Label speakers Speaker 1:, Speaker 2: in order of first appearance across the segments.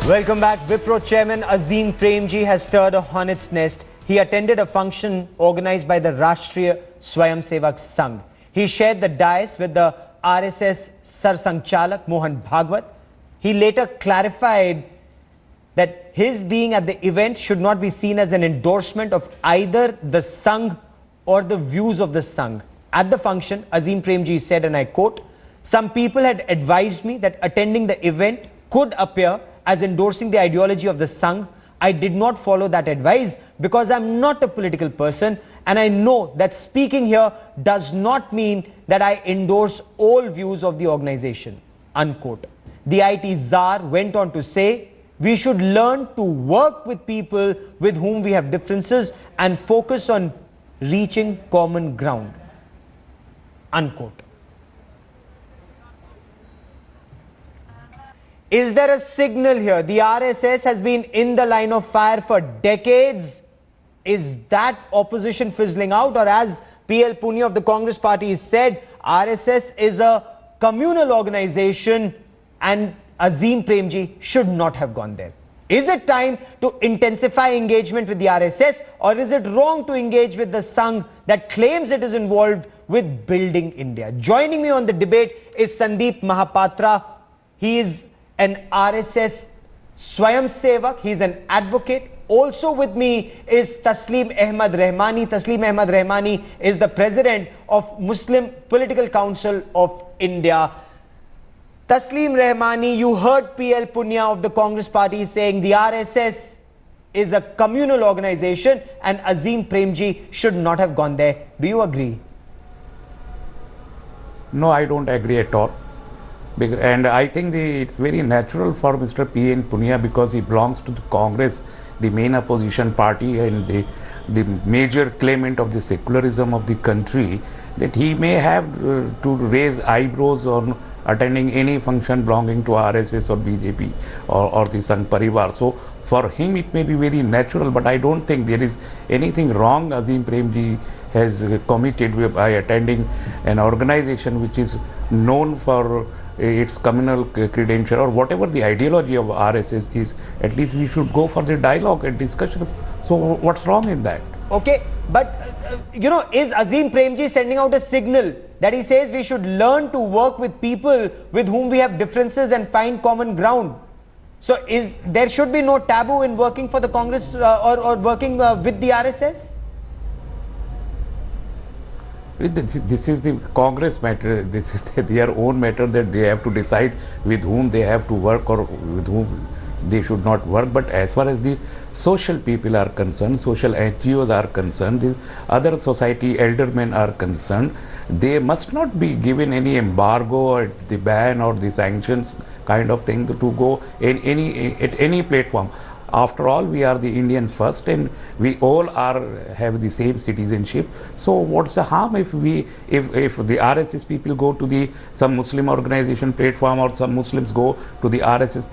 Speaker 1: Welcome back. Wipro Chairman Azim Premji has stirred a hornet's nest. He attended a function organized by the Rashtriya Swayamsevak Sangh. He shared the dais with the RSS Sarsanchalak Mohan Bhagwat. He later clarified that his being at the event should not be seen as an endorsement of either the Sangh or the views of the Sangh. At the function, Azim Premji said, and I quote, "Some people had advised me that attending the event could appear as endorsing the ideology of the Sangh. I did not follow that advice because I'm not a political person, and I know that speaking here does not mean that I endorse all views of the organization." Unquote. The IT czar went on to say, "We should learn to work with people with whom we have differences and focus on reaching common ground." Unquote. Is there a signal here? The RSS has been in the line of fire for decades. Is that opposition fizzling out? Or as PL Punia of the Congress party has said, RSS is a communal organization and Azim Premji should not have gone there. Is it time to intensify engagement with the RSS, or is it wrong to engage with the Sangh that claims it is involved with building India? Joining me on the debate is Sandeep Mahapatra. He is an RSS Swayamsevak. He is an advocate. Also with me is Taslim Ahmad Rahmani. Taslim Ahmad Rahmani is the president of Muslim Political Council of India. Taslim Rahmani, you heard PL Punia of the Congress party saying the RSS is a communal organization and Azim Premji should not have gone there. Do you agree?
Speaker 2: No, I don't agree at all. And I think it's very natural for Mr. P.N. Punia, because he belongs to the Congress, the main opposition party and the major claimant of the secularism of the country, that he may have to raise eyebrows on attending any function belonging to RSS or BJP or the Sangh Parivar. So for him it may be very natural, but I don't think there is anything wrong Azim Premji has committed by attending an organization which is known for its communal credential, or whatever the ideology of RSS is. At least we should go for the dialogue and discussions. So what's wrong in that?
Speaker 1: Okay, but is Azim Premji sending out a signal that he says we should learn to work with people with whom we have differences and find common ground? So there should be no taboo in working for the Congress or working with the RSS?
Speaker 2: This is the Congress matter. This is their own matter, that they have to decide with whom they have to work or with whom they should not work. But as far as the social people are concerned, social NGOs are concerned, the other society eldermen are concerned, they must not be given any embargo or the ban or the sanctions kind of thing to go in at any platform. After all, we are the Indian first, and we all have the same citizenship. So what's the harm if the RSS people go to some Muslim organization platform, or some Muslims go to the RSS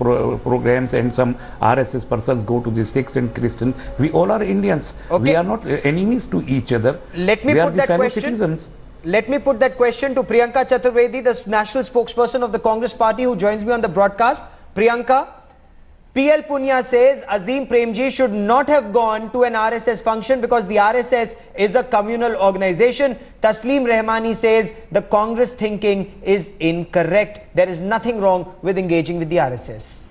Speaker 2: programs, and some RSS persons go to the Sikhs and Christians? We all are Indians.
Speaker 1: Okay.
Speaker 2: We are not enemies to each other.
Speaker 1: Let me put that question.
Speaker 2: Citizens.
Speaker 1: Let me put that question to Priyanka Chaturvedi, the national spokesperson of the Congress party, who joins me on the broadcast. Priyanka, PL Punia says Azim Premji should not have gone to an RSS function because the RSS is a communal organization. Taslim Rahmani says the Congress thinking is incorrect. There is nothing wrong with engaging with the RSS.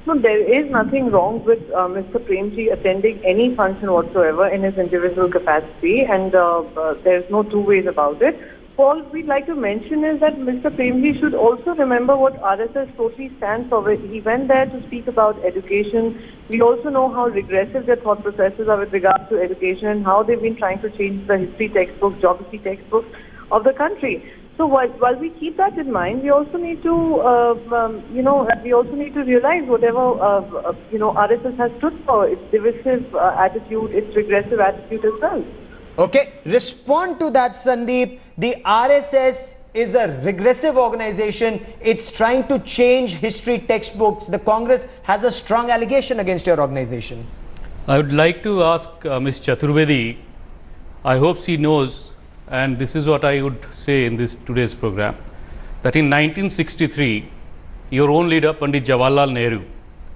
Speaker 3: No, there is nothing wrong with Mr. Premji attending any function whatsoever in his individual capacity, and there's no two ways about it. All we'd like to mention is that Mr. Premji should also remember what RSS totally stands for. He went there to speak about education. We also know how regressive their thought processes are with regards to education, and how they've been trying to change the history textbooks, geography textbooks of the country. So while we keep that in mind, we also need to, realize whatever, RSS has stood for, its divisive attitude, its regressive attitude as well.
Speaker 1: Okay, respond to that, Sandeep. The RSS is a regressive organization. It's trying to change history textbooks. The Congress has a strong allegation against your organization.
Speaker 4: I would like to ask Ms. Chaturvedi, I hope she knows, and this is what I would say in today's program, that in 1963, your own leader, Pandit Jawaharlal Nehru,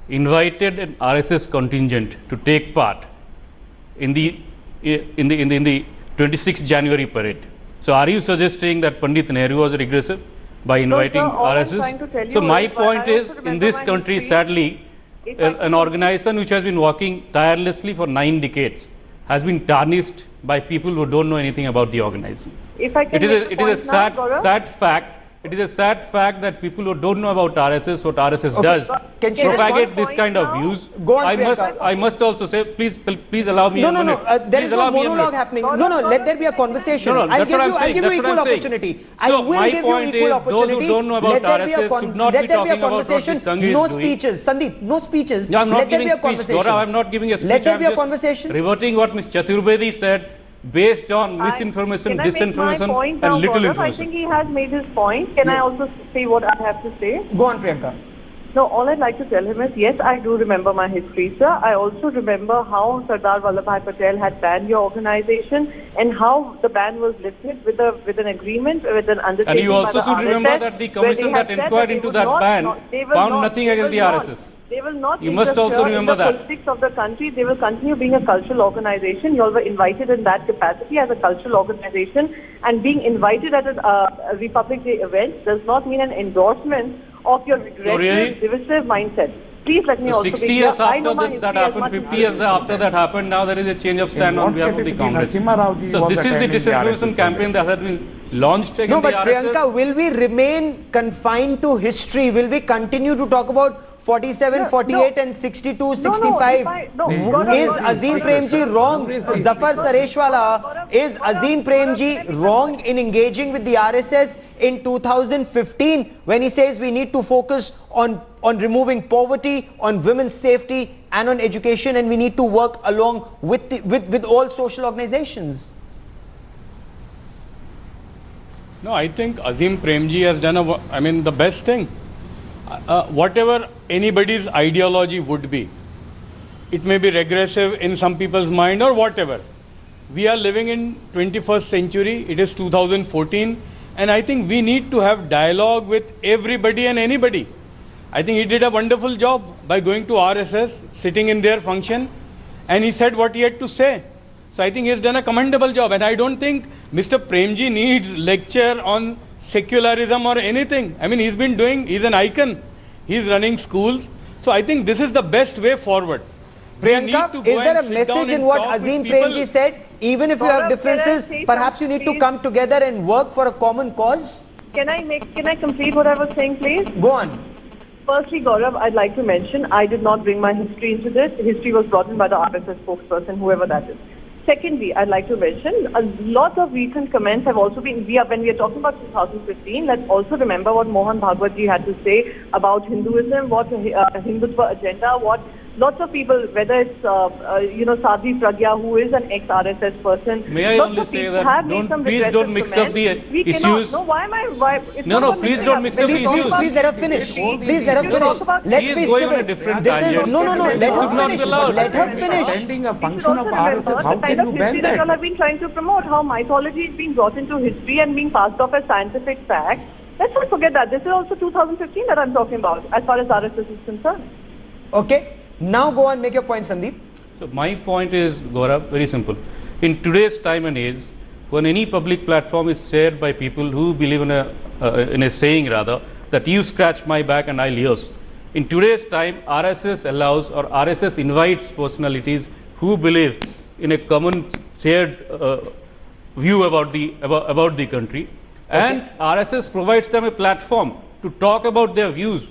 Speaker 4: invited an RSS contingent to take part in the 26th January parade. So are you suggesting that Pandit Nehru was regressive by inviting
Speaker 3: No, sir, all I'm trying to
Speaker 4: RSS?
Speaker 3: tell
Speaker 4: So
Speaker 3: you
Speaker 4: my
Speaker 3: is,
Speaker 4: point
Speaker 3: I
Speaker 4: is,
Speaker 3: also
Speaker 4: in
Speaker 3: remember
Speaker 4: this
Speaker 3: my
Speaker 4: country,
Speaker 3: history.
Speaker 4: sadly,
Speaker 3: If I
Speaker 4: an organization which has been working tirelessly for 9 decades has been tarnished by people who don't know anything about the organization.
Speaker 3: If I can
Speaker 4: It is
Speaker 3: make
Speaker 4: a,
Speaker 3: a
Speaker 4: it is a
Speaker 3: point now, Gaurav?
Speaker 4: sad fact. It is a sad fact that people who don't know about RSS, what RSS does,
Speaker 1: Can she
Speaker 4: propagate
Speaker 1: respond?
Speaker 4: this kind of
Speaker 3: Now?
Speaker 4: views.
Speaker 1: Go on,
Speaker 4: I
Speaker 1: Priyanka.
Speaker 4: must also say, please allow me
Speaker 1: No,
Speaker 4: a
Speaker 1: no,
Speaker 4: minute.
Speaker 1: no. There
Speaker 4: Please
Speaker 1: is no
Speaker 4: allow me a
Speaker 1: monologue
Speaker 4: minute.
Speaker 1: happening.
Speaker 3: No,
Speaker 1: No,
Speaker 3: no,
Speaker 1: no. Let there be a
Speaker 3: no, no,
Speaker 1: conversation.
Speaker 4: No, no,
Speaker 1: I'll
Speaker 4: that's
Speaker 1: give
Speaker 4: what
Speaker 1: you.
Speaker 4: I'm
Speaker 1: I'll
Speaker 4: saying.
Speaker 1: give you
Speaker 4: That's what
Speaker 1: equal
Speaker 4: I'm saying.
Speaker 1: opportunity.
Speaker 4: So
Speaker 1: I will
Speaker 4: my
Speaker 1: give you
Speaker 4: point
Speaker 1: equal
Speaker 4: is,
Speaker 1: opportunity.
Speaker 4: those who don't know about
Speaker 1: Let there be a
Speaker 4: RSS should not be
Speaker 1: let there be a
Speaker 4: talking about what the
Speaker 1: conversation.
Speaker 4: Sangh is
Speaker 1: No
Speaker 4: doing.
Speaker 1: speeches, Sandeep. No speeches.
Speaker 4: Yeah, I'm not
Speaker 1: Let there
Speaker 4: giving
Speaker 1: be a
Speaker 4: speech,
Speaker 1: conversation.
Speaker 4: Gaurav. I'm not giving a speech.
Speaker 1: Let there
Speaker 4: I'm
Speaker 1: be a
Speaker 4: just
Speaker 1: conversation.
Speaker 4: reverting what Ms. Chaturbedi said based on
Speaker 3: Can
Speaker 4: misinformation,
Speaker 3: I make my
Speaker 4: disinformation
Speaker 3: point
Speaker 4: and
Speaker 3: now,
Speaker 4: little
Speaker 3: Gaurav? I
Speaker 4: information.
Speaker 3: think he has made his point. Can I
Speaker 1: Yes.
Speaker 3: also say what I have to say?
Speaker 1: Go on, Priyanka.
Speaker 3: No, all I'd like to tell him is, yes, I do remember my history, sir. I also remember how Sardar Vallabhbhai Patel had banned your organization and how the ban was lifted with an agreement, with an undertaking.
Speaker 4: And you also
Speaker 3: by the
Speaker 4: should remember
Speaker 3: RSS,
Speaker 4: that the
Speaker 3: where they
Speaker 4: commission
Speaker 3: had
Speaker 4: that
Speaker 3: said
Speaker 4: inquired
Speaker 3: they
Speaker 4: into
Speaker 3: would
Speaker 4: that
Speaker 3: not-
Speaker 4: ban
Speaker 3: they will
Speaker 4: found
Speaker 3: not-
Speaker 4: nothing
Speaker 3: they
Speaker 4: against
Speaker 3: will
Speaker 4: the
Speaker 3: not-
Speaker 4: RSS.
Speaker 3: They will not
Speaker 4: You must also
Speaker 3: interfere
Speaker 4: remember
Speaker 3: in the
Speaker 4: that.
Speaker 3: politics of the country. They will continue being a cultural organization. You all were invited in that capacity as a cultural organization, and being invited at a Republic Day event does not mean an endorsement of your regressive,
Speaker 4: really?
Speaker 3: divisive mindset. Please let me
Speaker 4: So
Speaker 3: also
Speaker 4: 60
Speaker 3: be
Speaker 4: years
Speaker 3: clear. I know
Speaker 4: after
Speaker 3: my
Speaker 4: that
Speaker 3: history as
Speaker 4: happened,
Speaker 3: much
Speaker 4: 50
Speaker 3: as
Speaker 4: years
Speaker 3: you.
Speaker 4: after that happened, now there is a change of stand on behalf of the Congress.
Speaker 2: Narasimha Rao ji
Speaker 4: So
Speaker 2: was
Speaker 4: this is the
Speaker 2: attending the
Speaker 4: disinformation
Speaker 2: RSS
Speaker 4: campaign that has been launched against
Speaker 1: No, but
Speaker 4: the RSS.
Speaker 1: Priyanka, will we remain confined to history? Will we continue to talk about 47,
Speaker 3: No,
Speaker 1: 48
Speaker 3: no.
Speaker 1: and 62,
Speaker 3: No,
Speaker 1: 65?
Speaker 3: Gaurav,
Speaker 1: Is
Speaker 3: Gaurav,
Speaker 1: Azim
Speaker 3: Gaurav,
Speaker 1: Premji wrong? Zafar Sareshwala, is
Speaker 3: Gaurav,
Speaker 1: Azim
Speaker 3: Gaurav, can I
Speaker 1: Premji
Speaker 3: make a
Speaker 1: wrong
Speaker 3: point?
Speaker 1: in engaging with the RSS in 2015 when he says we need to focus on removing poverty, on women's safety and on education, and we need to work along with all social organizations?
Speaker 5: No, I think Azim Premji has done the best thing. Whatever anybody's ideology would be, it may be regressive in some people's mind or whatever. We are living in 21st century. It is 2014, and I think we need to have dialogue with everybody and anybody. I think he did a wonderful job by going to RSS, sitting in their function, and he said what he had to say. So I think he has done a commendable job, and I don't think Mr. Premji needs lecture on secularism or anything. I mean, he's an icon. He's running schools. So I think this is the best way forward. We need to
Speaker 1: Priyanka,
Speaker 5: go
Speaker 1: is there a
Speaker 5: and sit down
Speaker 1: message in
Speaker 5: and
Speaker 1: what
Speaker 5: talk with
Speaker 1: Azim
Speaker 5: people.
Speaker 1: Premji said? Even if you have
Speaker 3: Gaurav,
Speaker 1: differences,
Speaker 3: can I say
Speaker 1: perhaps you
Speaker 3: something,
Speaker 1: need to
Speaker 3: please?
Speaker 1: come together and work for a common cause?
Speaker 3: Can I complete what I was saying, please?
Speaker 1: Go on.
Speaker 3: Firstly, Gaurav, I'd like to mention I did not bring my history into this. History was brought in by the RSS spokesperson, whoever that is. Secondly, I'd like to mention a lot of recent comments have also been, when we are talking about 2015, let's also remember what Mohan Bhagwat ji had to say about Hinduism, what Hindutva agenda, what lots of people, whether it's, Sadhvi Pragya, who is an ex-RSS person.
Speaker 4: May I
Speaker 3: lots
Speaker 4: only
Speaker 3: of
Speaker 4: say
Speaker 3: people
Speaker 4: that
Speaker 3: have made some
Speaker 4: please don't
Speaker 3: regressive
Speaker 4: mix up
Speaker 3: comments.
Speaker 4: the
Speaker 3: We cannot-
Speaker 4: issues.
Speaker 3: No, why am I? It's
Speaker 4: No,
Speaker 3: not
Speaker 4: no,
Speaker 3: about
Speaker 4: please
Speaker 3: mixing
Speaker 4: don't
Speaker 3: up.
Speaker 4: mix
Speaker 3: When
Speaker 4: up
Speaker 3: we
Speaker 4: the
Speaker 3: talk
Speaker 4: issues.
Speaker 3: about
Speaker 1: Please let her finish.
Speaker 3: history,
Speaker 1: Please let her
Speaker 3: we
Speaker 1: finish.
Speaker 3: talk about
Speaker 1: Let's
Speaker 4: She
Speaker 1: be
Speaker 4: is going on a
Speaker 1: civil.
Speaker 4: different
Speaker 1: This is
Speaker 4: tangent.
Speaker 1: no. Let
Speaker 4: This
Speaker 1: her
Speaker 4: should not be
Speaker 1: finish.
Speaker 4: allowed.
Speaker 1: Let her finish.
Speaker 2: Attending a
Speaker 3: We should
Speaker 2: function
Speaker 3: also
Speaker 2: of
Speaker 3: remember
Speaker 2: RSS, how
Speaker 3: the kind
Speaker 2: can
Speaker 3: of
Speaker 2: you
Speaker 3: history
Speaker 2: ban
Speaker 3: that you all
Speaker 2: that?
Speaker 3: have been trying to promote, how mythology is being brought into history and being passed off as scientific fact. Let's not forget that. This is also 2015 that I'm talking about, as far as RSS is concerned.
Speaker 1: Okay. Now go on, make your point, Sandeep.
Speaker 4: So my point is, Gaurav, very simple. In today's time and age, when any public platform is shared by people who believe in a saying rather, that you scratch my back and I'll yours. In today's time, RSS allows or RSS invites personalities who believe in a common shared view about the country, and RSS provides them a platform to talk about their views.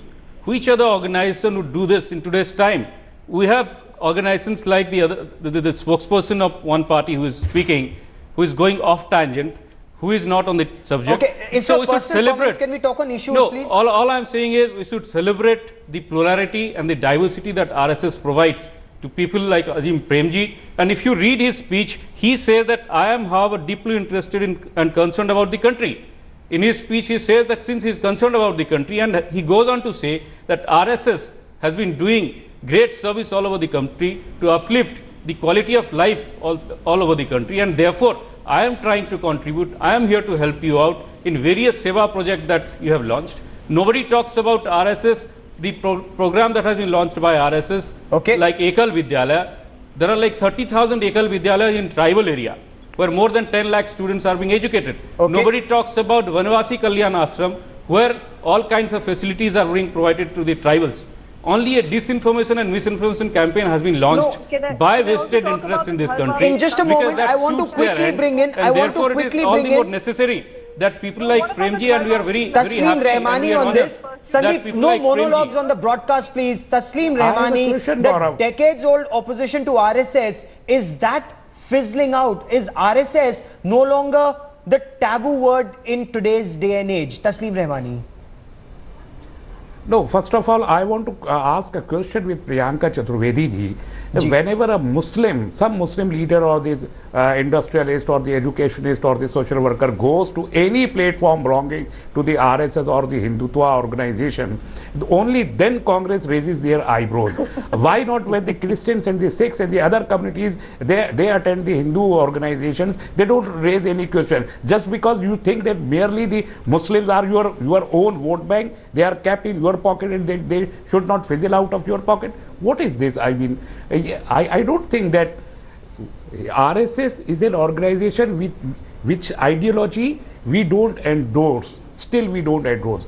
Speaker 4: Which other organization would do this in today's time? We have organizations like the spokesperson of one party who is speaking, who is going off tangent, who is not on the subject.
Speaker 1: Okay. Instead
Speaker 4: So
Speaker 1: of
Speaker 4: we should
Speaker 1: personal
Speaker 4: celebrate.
Speaker 1: comments, can we talk on issues,
Speaker 4: No,
Speaker 1: please?
Speaker 4: all I'm saying is we should celebrate the plurality and the diversity that RSS provides to people like Azim Premji. And if you read his speech, he says that I am, however, deeply interested in and concerned about the country. In his speech, he says that since he is concerned about the country, and he goes on to say that RSS has been doing great service all over the country to uplift the quality of life all over the country, and therefore I am trying to contribute. I am here to help you out in various seva projects that you have launched. Nobody talks about RSS the program that has been launched by RSS,
Speaker 1: Okay.
Speaker 4: like Ekal Vidyalaya, there are like 30,000 Ekal Vidyalayas in tribal area where more than 10 lakh students are being educated.
Speaker 1: Okay.
Speaker 4: Nobody talks about Vanvasi Kalyan Ashram, where all kinds of facilities are being provided to the tribals. Only a disinformation and misinformation campaign has been launched by vested interest in this country.
Speaker 1: In just a
Speaker 4: because
Speaker 1: moment,
Speaker 4: that
Speaker 1: I want to
Speaker 4: suits their
Speaker 1: quickly
Speaker 4: end,
Speaker 1: bring in-
Speaker 4: and
Speaker 1: I want to
Speaker 4: therefore
Speaker 1: quickly
Speaker 4: it is all
Speaker 1: bring
Speaker 4: the more
Speaker 1: in-
Speaker 4: necessary that people like Premji, and we are very
Speaker 1: Tasleem
Speaker 4: happy and we
Speaker 1: Rahmani
Speaker 4: are
Speaker 1: on
Speaker 4: honored
Speaker 1: this.
Speaker 4: that
Speaker 1: Sandeep,
Speaker 4: people
Speaker 1: no
Speaker 4: like
Speaker 1: monologues
Speaker 4: Premji.
Speaker 1: on the broadcast, please. Tasleem
Speaker 2: I have a
Speaker 1: Rahmani,
Speaker 2: question,
Speaker 1: the
Speaker 2: Gaurav.
Speaker 1: decades-old opposition to RSS, is that fizzling out? Is RSS no longer the taboo word in today's day and age? Tasleem Rahmani.
Speaker 2: No, first of all, I want to ask a question with Priyanka Chaturvedi ji. Whenever a Muslim, some Muslim leader or this industrialist or the educationist or the social worker goes to any platform belonging to the RSS or the Hindutva organization, only then Congress raises their eyebrows. Why not when the Christians and the Sikhs and the other communities, they attend the Hindu organizations, they don't raise any question. Just because you think that merely the Muslims are your own vote bank, they are kept in your pocket and they should not fizzle out of your pocket. What is this? I mean, I don't think that RSS is an organization with which ideology we don't endorse. Still we don't endorse.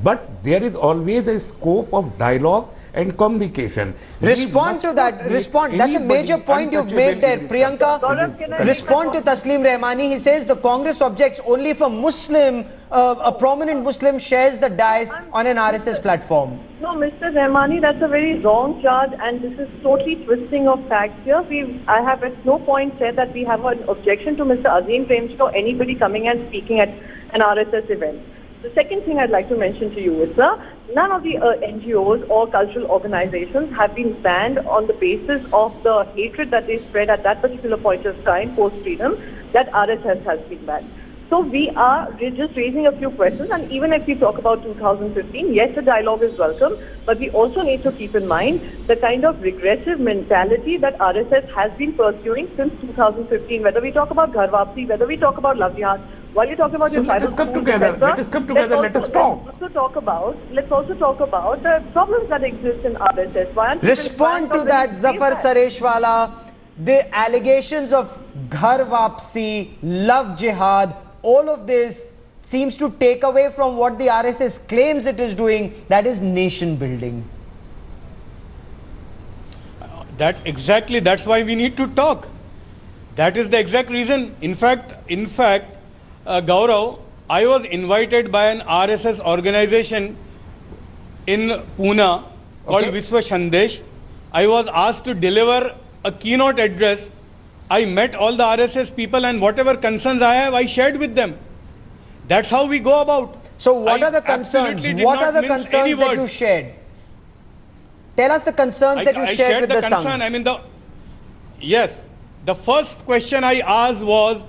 Speaker 2: But there is always a scope of dialogue and communication.
Speaker 1: Respond to that. Respond. That's a major point you've made there, Priyanka.
Speaker 3: Gaurav, can I
Speaker 1: Respond to Tasleem Rahmani. He says the Congress objects only if a prominent Muslim shares the dais on an RSS platform.
Speaker 3: No, Mr. Rahmani, that's a very wrong charge, and this is totally twisting of facts here. I have at no point said that we have an objection to Mr. Azim Premji or anybody coming and speaking at an RSS event. The second thing I'd like to mention to you is, none of the NGOs or cultural organizations have been banned on the basis of the hatred that they spread at that particular point of time, post-freedom, that RSS has been banned. So we're just raising a few questions, and even if we talk about 2015, yes, the dialogue is welcome, but we also need to keep in mind the kind of regressive mentality that RSS has been pursuing since 2015, whether we talk about Ghar Wapsi, whether we talk about Love Jihad. While you talk about your
Speaker 2: let us come together. Let us come together. Let us talk.
Speaker 3: Let's also talk about the problems that exist in RSS. Why aren't
Speaker 1: Respond to that, Zafar Sareshwala. The allegations of Ghar Wapsi, Love Jihad, all of this seems to take away from what the RSS claims it is doing, that is nation building.
Speaker 5: That's why we need to talk. That is the exact reason. In fact, Gaurav, I was invited by an RSS organization in Pune called Vishwa Sandesh. I was asked to deliver a keynote address. I met all the RSS people, and whatever concerns I have, I shared with them. That's how we go about.
Speaker 1: So what are the concerns? What are the concerns that you shared? Tell us the concerns that you shared with the Sangh.
Speaker 5: I mean, yes, the first question I asked was,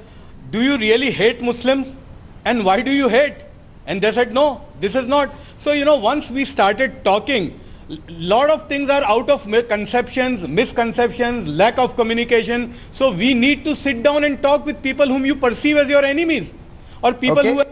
Speaker 5: do you really hate Muslims? And why do you hate? And they said, no, this is not. So, once we started talking, lot of things are out of misconceptions, lack of communication. So we need to sit down and talk with people whom you perceive as your enemies, or people who.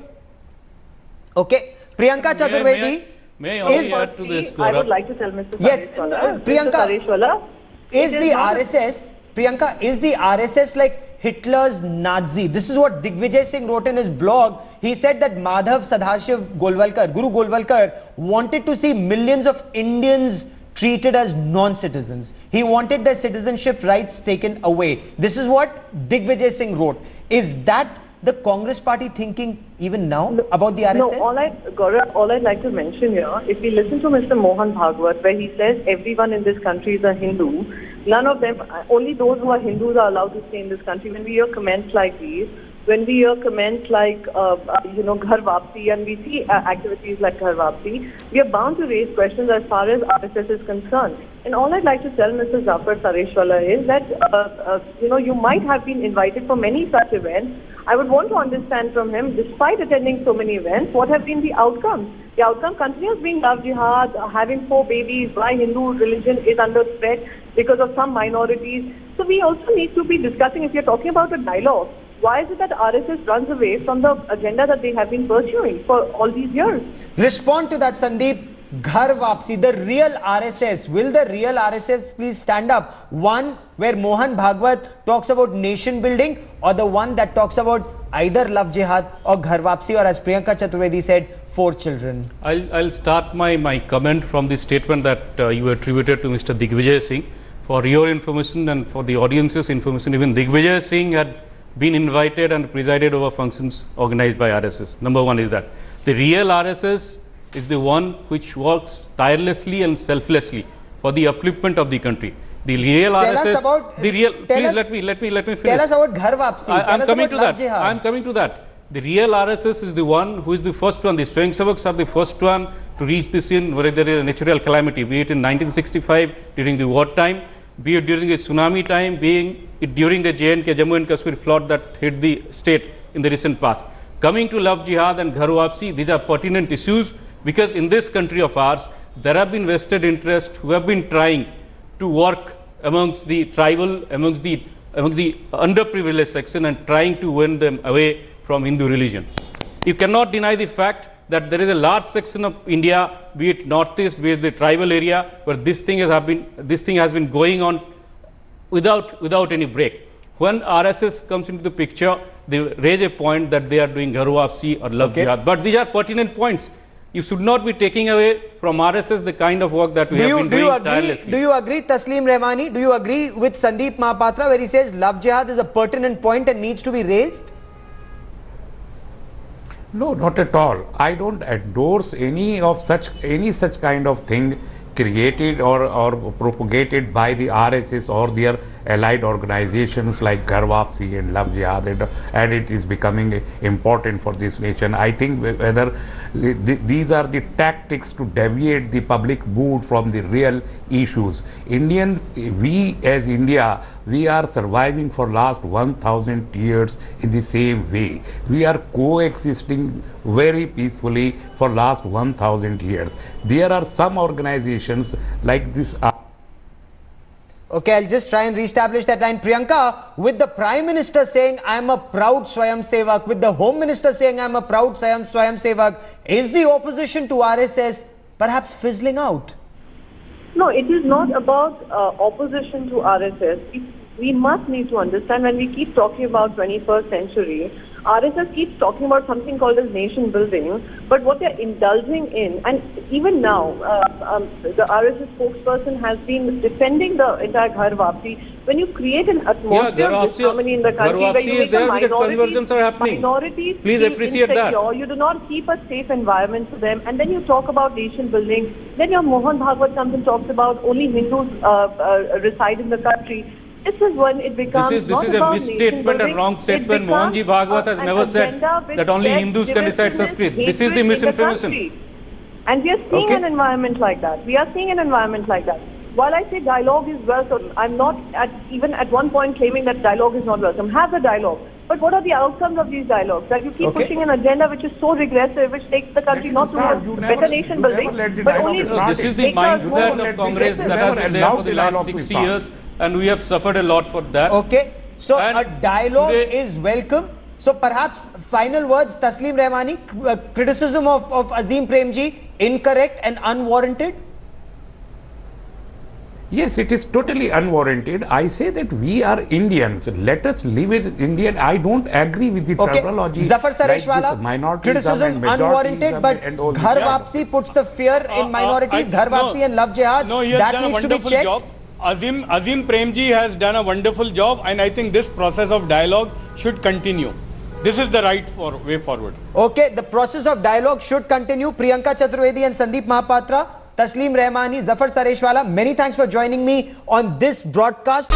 Speaker 1: Okay, Priyanka Chaturvedi.
Speaker 4: May I add to this, Gaurav?
Speaker 3: I would like to tell Mr.
Speaker 1: Yes,
Speaker 3: Sareshwala,
Speaker 1: Priyanka,
Speaker 3: Mr. Sareshwala,
Speaker 1: is the RSS, Priyanka, is the RSS like Hitler's Nazi? This is what Digvijay Singh wrote in his blog. He said that Madhav Sadhashiv Golwalkar, Guru Golwalkar, wanted to see millions of Indians treated as non-citizens. He wanted their citizenship rights taken away. This is what Digvijay Singh wrote. Is that the Congress party thinking even now about the RSS?
Speaker 3: No, Gaurav, all I'd like to mention here, if we listen to Mr. Mohan Bhagwat, where he says everyone in this country is a Hindu, none of them, only those who are Hindus are allowed to stay in this country. When we hear comments like these, when we hear comments like, Ghar Wapsi, and we see activities like Ghar Wapsi, we are bound to raise questions as far as RSS is concerned. And all I'd like to tell Mr. Zafar Sareshwala is that, you might have been invited for many such events. I would want to understand from him, despite attending so many events, what have been the outcomes? The outcome continues being love jihad, having 4 babies, why Hindu religion is under threat because of some minorities. So we also need to be discussing, if you're talking about a dialogue, why is it that RSS runs away from the agenda that they have been pursuing for all these years?
Speaker 1: Respond to that, Sandeep. Ghar Vapsi, the real RSS. Will the real RSS please stand up? One where Mohan Bhagwat talks about nation building, or the one that talks about either love jihad or Ghar Vapsi, or as Priyanka Chaturvedi said, 4 children.
Speaker 4: I'll start my comment from the statement that you attributed to Mr. Digvijay Singh. For your information and for the audience's information, even Digvijay Singh had been invited and presided over functions organized by RSS. Number one is that. The real RSS is the one which works tirelessly and selflessly for the upliftment of the country. The real
Speaker 1: Tell
Speaker 4: RSS,
Speaker 1: us about,
Speaker 4: the real, please
Speaker 1: us,
Speaker 4: let me finish.
Speaker 1: Tell us about Ghar Vapsi.
Speaker 4: I'm coming to that. I'm coming to that. The real RSS is the one who is the first one. The Swayamsevaks are the first one to reach the scene where there is a natural calamity, be it in 1965 during the war time, be it during the tsunami time, being it during the J&K Jammu and Kashmir flood that hit the state in the recent past. Coming to love jihad and Ghar Vapsi, these are pertinent issues because in this country of ours, there have been vested interests who have been trying to work amongst the tribal, amongst the underprivileged section and trying to win them away from Hindu religion. You cannot deny the fact that there is a large section of India, be it northeast, be it the tribal area, where this thing has been going on without any break. When RSS comes into the picture, they raise a point that they are doing Ghar Vapsi or love jihad. But these are pertinent points. You should not be taking away from RSS the kind of work that we have been doing tirelessly.
Speaker 1: Do you agree, Taslim Rahmani? Do you agree with Sandeep Mahapatra where he says love jihad is a pertinent point and needs to be raised?
Speaker 2: No, not at all. I don't endorse any such kind of thing created or propagated by the RSS or their allied organizations like Ghar Vapsi and Love Jihad, and it is becoming important for this nation. I think whether these are the tactics to deviate the public mood from the real issues. Indians, we as India, we are surviving for last 1000 years in the same way. We are coexisting very peacefully for last 1000 years. There are some organizations like this.
Speaker 1: Okay, I'll just try and reestablish that line. Priyanka, with the Prime Minister saying, I'm a proud Swayamsevak, with the Home Minister saying, I'm a proud Swayamsevak, is the opposition to RSS perhaps fizzling out?
Speaker 3: No, it is not about opposition to RSS. We must need to understand when we keep talking about 21st century, RSS keeps talking about something called as nation building, but what they're indulging in, and even now, the RSS spokesperson has been defending the entire Ghar Vapsi. When you create an atmosphere of disharmony in the country where you make the minorities
Speaker 4: please appreciate
Speaker 3: insecure,
Speaker 4: that.
Speaker 3: you do not keep a safe environment for them, and then you talk about nation building, then your Mohan Bhagwat comes and talks about only Hindus reside in the country. This is when it becomes
Speaker 4: this is a misstatement and wrong statement. Mohanji Bhagwat has never said that only Hindus can recite Sanskrit. This is the misinformation.
Speaker 3: And we are seeing an environment like that. While I say dialogue is welcome, I'm not even at one point claiming that dialogue is not welcome. Have the dialogue. But what are the outcomes of these dialogues? That you keep pushing an agenda which is so regressive, which takes the country not towards better nation building, but only...
Speaker 4: This is the mindset of Congress that has been there for the last 60 years. And we have suffered a lot for that.
Speaker 1: Okay, so a dialogue is welcome. So perhaps final words, Taslim Rahmani, criticism of Azim Premji, incorrect and unwarranted?
Speaker 2: Yes, it is totally unwarranted. I say that we are Indians. Let us live with Indian. I don't agree with the terminology.
Speaker 1: Zafar Sareshwala, criticism unwarranted, but Ghar Vapsi puts the fear in minorities. Ghar Vapsi and Love Jihad, that needs to be checked.
Speaker 5: Azim Premji has done a wonderful job, and I think this process of dialogue should continue. This is the right way forward.
Speaker 1: Okay, the process of dialogue should continue. Priyanka Chaturvedi and Sandeep Mahapatra, Taslim Rahmani, Zafar Sareshwala, many thanks for joining me on this broadcast.